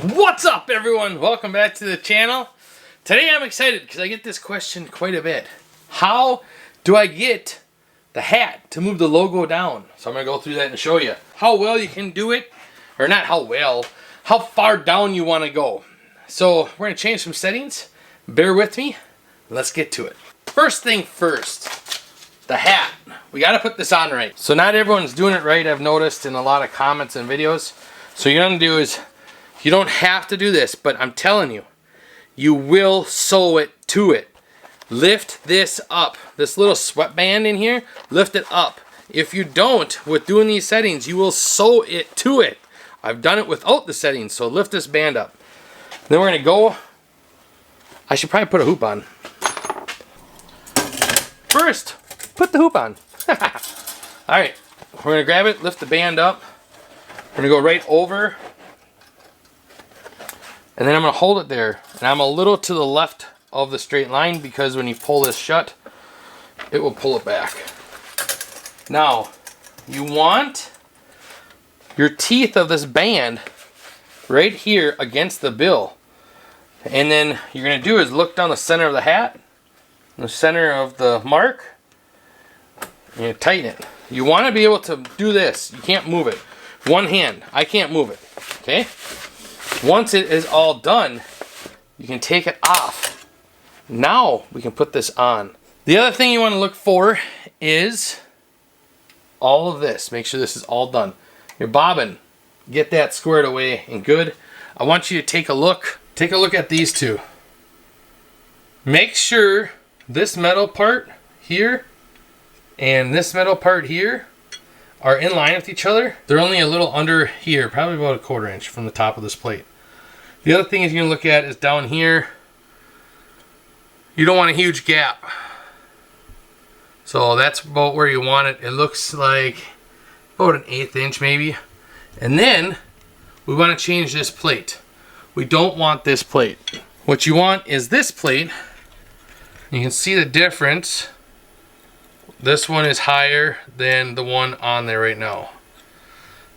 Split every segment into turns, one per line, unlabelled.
What's up, everyone? Welcome back to the channel. Today I'm excited because I get this question quite a bit. How do I get the hat to move the logo down? So I'm going to go through that and show you how well you can do it, or not how well, how far down you want to go. So we're going to change some settings. Bear with me. Let's get to it. First thing first, the hat. We got to put this on right. So not everyone's doing it right, I've noticed in a lot of comments and videos. So you're going to do is, you don't have to do this, but I'm telling you, you will sew it to it. Lift this up. This little sweatband in here, lift it up. If you don't, with doing these settings, you will sew it to it. I've done it without the settings, so lift this band up. Then we're going to go, I should probably put a hoop on. First, put the hoop on. Alright, we're going to grab it, lift the band up. We're going to go right over. And then I'm going to hold it there. And I'm a little to the left of the straight line because when you pull this shut, it will pull it back. Now, you want your teeth of this band right here against the bill. And then you're going to do is look down the center of the hat, the center of the mark, and you tighten it. You want to be able to do this. You can't move it. One hand. I can't move it. Okay? Once it is all done, you can take it off. Now we can put this on. The other thing you want to look for is all of this. Make sure this is all done. Your bobbin, get that squared away and good. I want you to take a look. Take a look at these two. Make sure this metal part here and this metal part here are in line with each other. They're only a little under here, probably about 1/4 inch from the top of this plate. The other thing you're going to look at is down here. You don't want a huge gap. So that's about where you want it. It looks like about 1/8 inch maybe. And then we want to change this plate. We don't want this plate. What you want is this plate. You can see the difference. This one is higher than the one on there right now.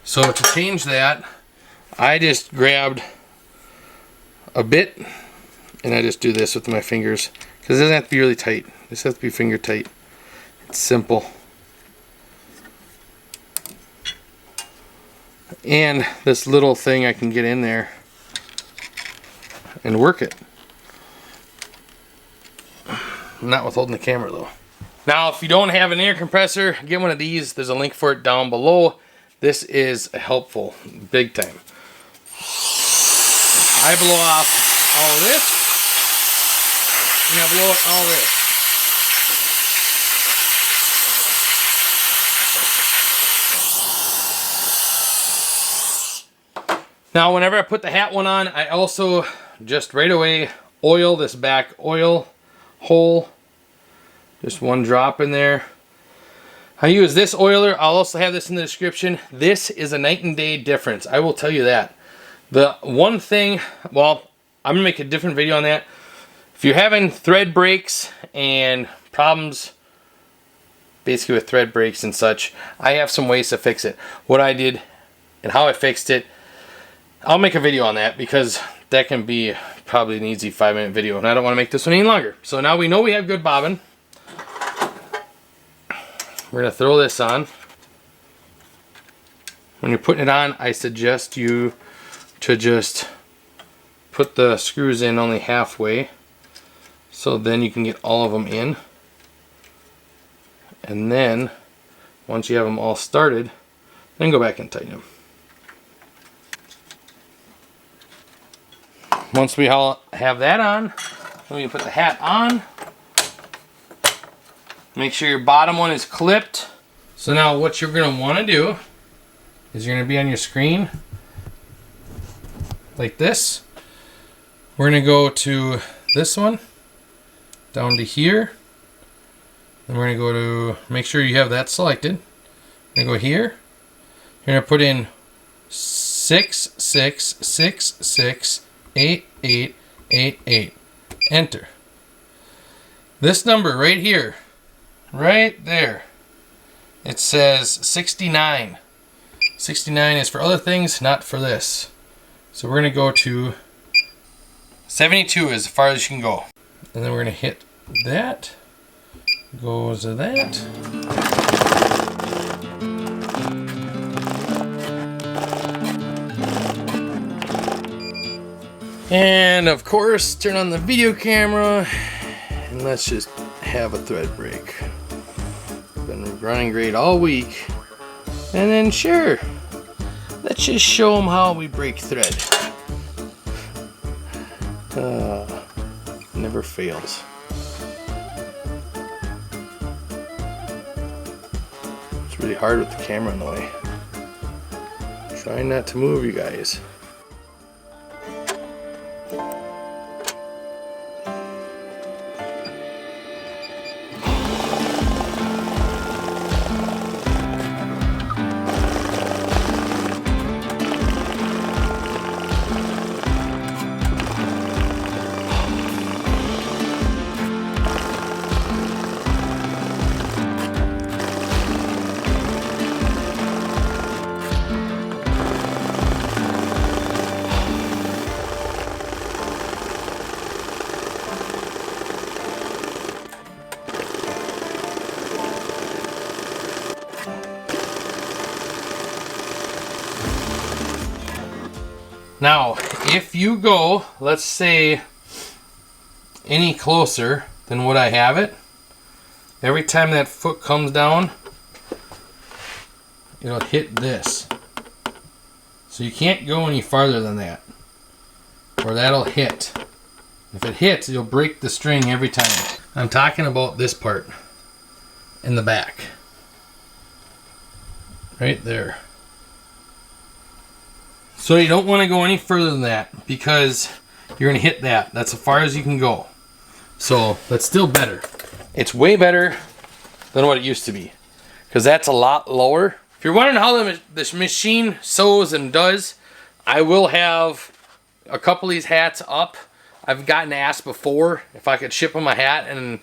So to change that, I just grabbed a bit and I just do this with my fingers because it doesn't have to be really tight. This has to be finger tight. It's simple. And this little thing I can get in there and work it. Not with holding the camera though. Now, if you don't have an air compressor, get one of these. There's a link for it down below. This is helpful, big time. I blow off all of this, and I blow out all this. Now, whenever I put the hat one on, I also just right away oil this back oil hole. Just one drop in there. I use this oiler. I'll also have this in the description. This is a night and day difference. I will tell you that. The one thing, well, I'm going to make a different video on that. If you're having thread breaks and problems basically with thread breaks and such, I have some ways to fix it. What I did and how I fixed it, I'll make a video on that because that can be probably an easy 5-minute video and I don't want to make this one any longer. So now we know we have good bobbin. We're going to throw this on. When you're putting it on, I suggest you to just put the screws in only halfway so then you can get all of them in. And then once you have them all started, then go back and tighten them. Once we all have that on, then we put the hat on. Make sure your bottom one is clipped. So now what you're going to want to do is you're going to be on your screen like this. We're going to go to this one, down to here. Then we're going to go to, make sure you have that selected. We're going to go here. You're going to put in 66668888. Enter. This number right here, right there, it says 69. 69 is for other things, not for this. So we're gonna go to 72 as far as you can go. And then we're gonna hit that. Goes to that. And of course, turn on the video camera and let's just have a thread break. Been running great all week. And then sure, let's just show them how we break thread. Never fails. It's really hard with the camera in the way. Trying not to move, you guys. Now, if you go, let's say, any closer than what I have it, every time that foot comes down, it'll hit this. So you can't go any farther than that, or that'll hit. If it hits, you'll break the string every time. I'm talking about this part in the back. Right there. So you don't want to go any further than that because you're going to hit that. That's as far as you can go. So that's still better. It's way better than what it used to be because that's a lot lower. If you're wondering how this machine sews and does, I will have a couple of these hats up. I've gotten asked before if I could ship them a hat, and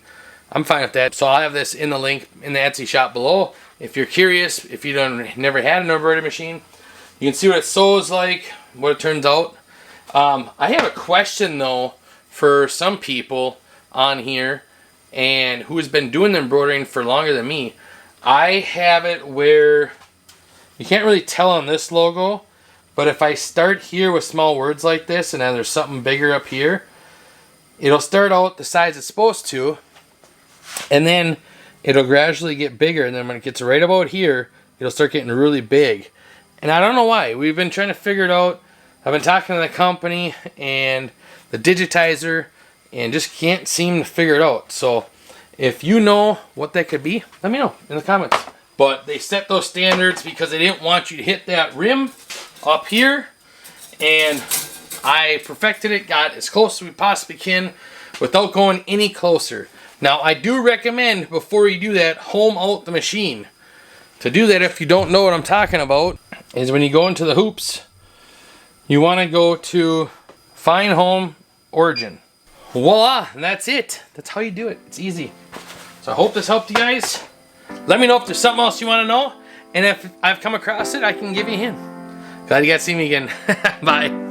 I'm fine with that. So I'll have this in the link in the Etsy shop below. If you're curious, if you never had an embroidery machine, you can see what it sews like, what it turns out. I have a question though for some people on here and who has been doing the embroidering for longer than me. I have it where you can't really tell on this logo, but if I start here with small words like this and then there's something bigger up here, it'll start out the size it's supposed to, and then it'll gradually get bigger, and then when it gets right about here, it'll start getting really big. And I don't know why. We've been trying to figure it out. I've been talking to the company and the digitizer and just can't seem to figure it out. So if you know what that could be, let me know in the comments. But they set those standards because they didn't want you to hit that rim up here. And I perfected it, got as close as we possibly can without going any closer. Now I do recommend before you do that, home out the machine. To do that, if you don't know what I'm talking about, is when you go into the hoops, you want to go to Find Home Origin. Voila, and that's it. That's how you do it. It's easy. So I hope this helped you guys. Let me know if there's something else you want to know, and if I've come across it, I can give you a hint. Glad you guys see me again. Bye.